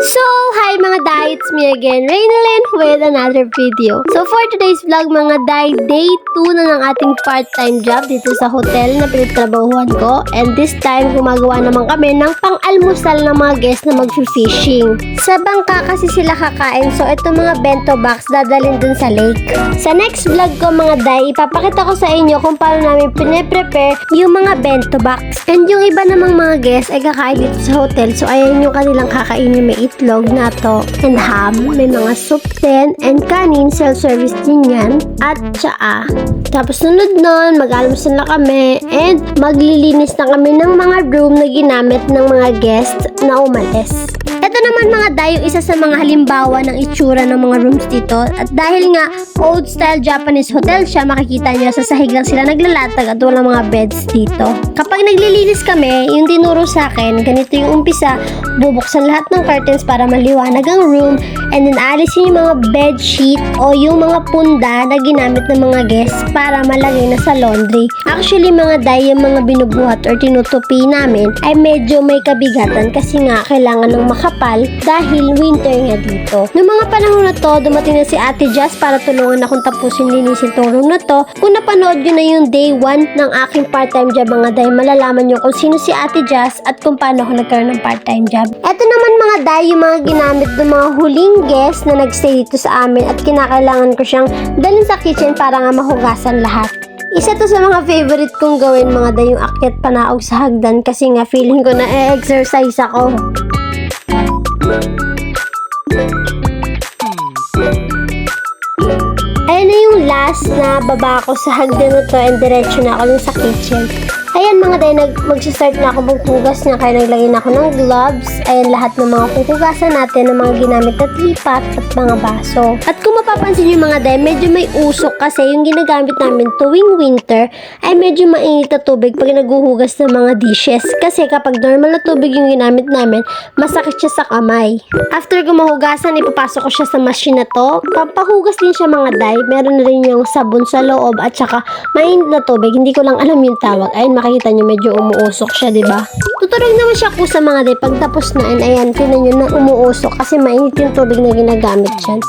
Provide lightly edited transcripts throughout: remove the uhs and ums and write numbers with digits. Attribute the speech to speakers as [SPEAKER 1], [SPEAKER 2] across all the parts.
[SPEAKER 1] So, hi mga day, it's me again, Reynalyn, with another video. So, for today's vlog mga day, day 2 na ng ating part-time job dito sa hotel na pinagtrabahuhan ko. And this time, gumagawa naman kami ng pang-almusal ng mga guests na mag-fishing. Sa bangka kasi sila kakain, so ito mga bento box dadalhin dun sa lake. Sa next vlog ko mga day, ipapakita ko sa inyo kung paano namin pine-prepare yung mga bento box. And yung iba namang mga guests ay kakain dito sa hotel, so ayan yung kanilang kakainin, may itlog na to and ham, may mga soup din and kanin, self-service din yan at tsaa. Tapos sunod nun, mag-almusal na kami and maglilinis na kami ng mga room na ginamit ng mga guests na umalis. Ito naman mga dayo, isa sa mga halimbawa ng itsura ng mga rooms dito. At dahil nga old style Japanese hotel siya, makikita nyo sa sahig lang sila naglalatag at walang mga beds dito. Kapag naglilinis kami, yung tinuro sa akin, ganito yung umpisa, bubuksan lahat ng curtains para maliwanag ang room and then alisin yung mga bed sheet o yung mga punda na ginamit ng mga guests para malagay na sa laundry. Actually mga dayo, yung mga binubuhat or tinutupi namin ay medyo may kabigatan kasi nga kailangan ng makapal dahil winter nga dito. Noong mga panahon na to, dumating na si Ate Jazz para tulungan akong tapusin linisin tong room na to. Kung napanood nyo na yung day 1 ng aking part-time job mga day, malalaman nyo kung sino si Ate Jazz at kung paano ako nagkaroon ng part-time job. Ito naman mga day, yung mga ginamit ng mga huling guests na nagstay dito sa amin at kinakailangan ko siyang dalhin sa kitchen para nga mahugasan lahat. Isa to sa mga favorite kong gawin mga day, yung akyat panaog sa hagdan kasi nga feeling ko na exercise ako. Ayan na yung last na baba ko sa hagdan na to and diretso na ako sa kitchen. Ayan mga day, mag-start na ako maghugas na kaya naglagay na ako ng gloves. Ayan lahat ng mga huhugasan natin ng mga ginamit na teapot at mga baso. At kung mapapansin nyo mga day, medyo may usok kasi yung ginagamit namin tuwing winter ay medyo mainit na tubig pag naghuhugas ng mga dishes. Kasi kapag normal na tubig yung ginamit namin, masakit siya sa kamay. After ko mahugasan, ipapasok ko siya sa machine na to. Pampahugas din siya mga day. Meron na rin yung sabon sa loob at saka mainit na tubig. Hindi ko lang alam yung tawag. Ayun, makikita nyo medyo umuusok siya, diba? Tutunog naman siya po sa mga day. Pag tapos na, ayan, tinan nyo na umuusok kasi mainit yung tubig na ginagamit dyan.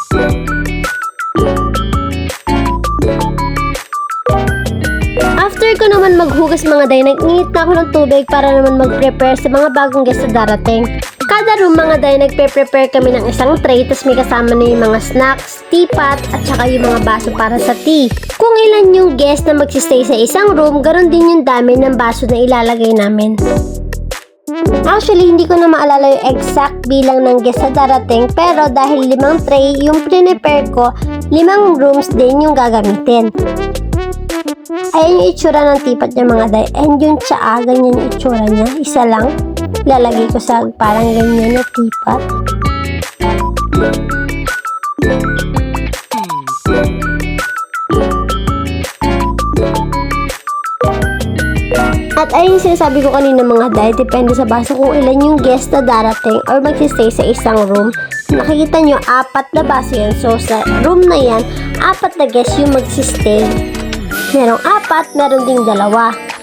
[SPEAKER 1] After ko naman maghugas mga day, nag-init na ako ng tubig para naman mag-prepare sa mga bagong guests na darating. Kada room mga day, nagpe-prepare kami ng isang tray, tapos may kasama na yung mga snacks, teapot, at saka yung mga baso para sa tea. Kung ilan yung guest na magsistay sa isang room, ganoon din yung dami ng baso na ilalagay namin. Actually, hindi ko na maalala yung exact bilang ng guest na darating, pero dahil 5 tray yung prepare ko, 5 rooms din yung gagamitin. Ayan yung itsura ng teapot niya mga day, and yung tsaa, ganyan yung itsura niya, isa lang. Lalagay ko sa parang ganyan na teapot. At ayun yung sinasabi ko kanina mga day, depende sa baso kung ilan yung guest na darating or magsistay sa isang room. Nakikita nyo, 4 na baso yan. So sa room na yan, 4 na guest yung magsistay. Merong 4, meron ding 2.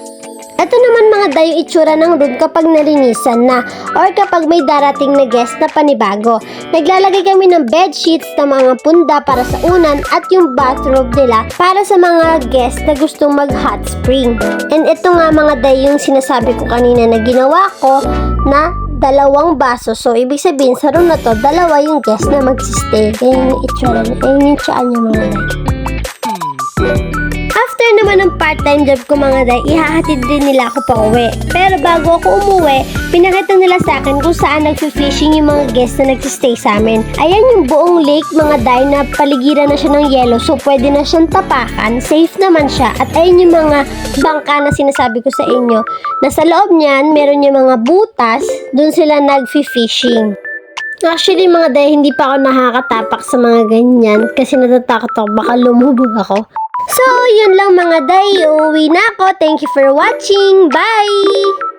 [SPEAKER 1] Ito naman mga day, yung itsura ng room kapag nalinisan na or kapag may darating na guest na panibago. Naglalagay kami ng bed sheets na mga punda para sa unan at yung bathrobe nila para sa mga guest na gustong mag hot spring. And ito nga mga day, yung sinasabi ko kanina na ginawa ko na 2 baso. So ibig sabihin sa room na to, 2 yung guest na magsistay. Ganyan yung itsura niya. Ayun yung tsaan niya mga day. After naman ng part-time job ko mga day, ihahatid din nila ako pa uwi. Pero bago ako umuwi, pinakita nila sa akin kung saan nag-fishing yung mga guests na nagsistay sa amin. Ayan yung buong lake mga day na paligiran na siya ng yelo, so pwede na siyang tapakan, safe naman siya. At ayun yung mga bangka na sinasabi ko sa inyo, na sa loob niyan, meron yung mga butas, dun sila nag-fishing. Actually mga day, hindi pa ako nakakatapak sa mga ganyan kasi natatakot ako, baka lumubog ako. So, yun lang mga day. Uuwi na ako. Thank you for watching. Bye!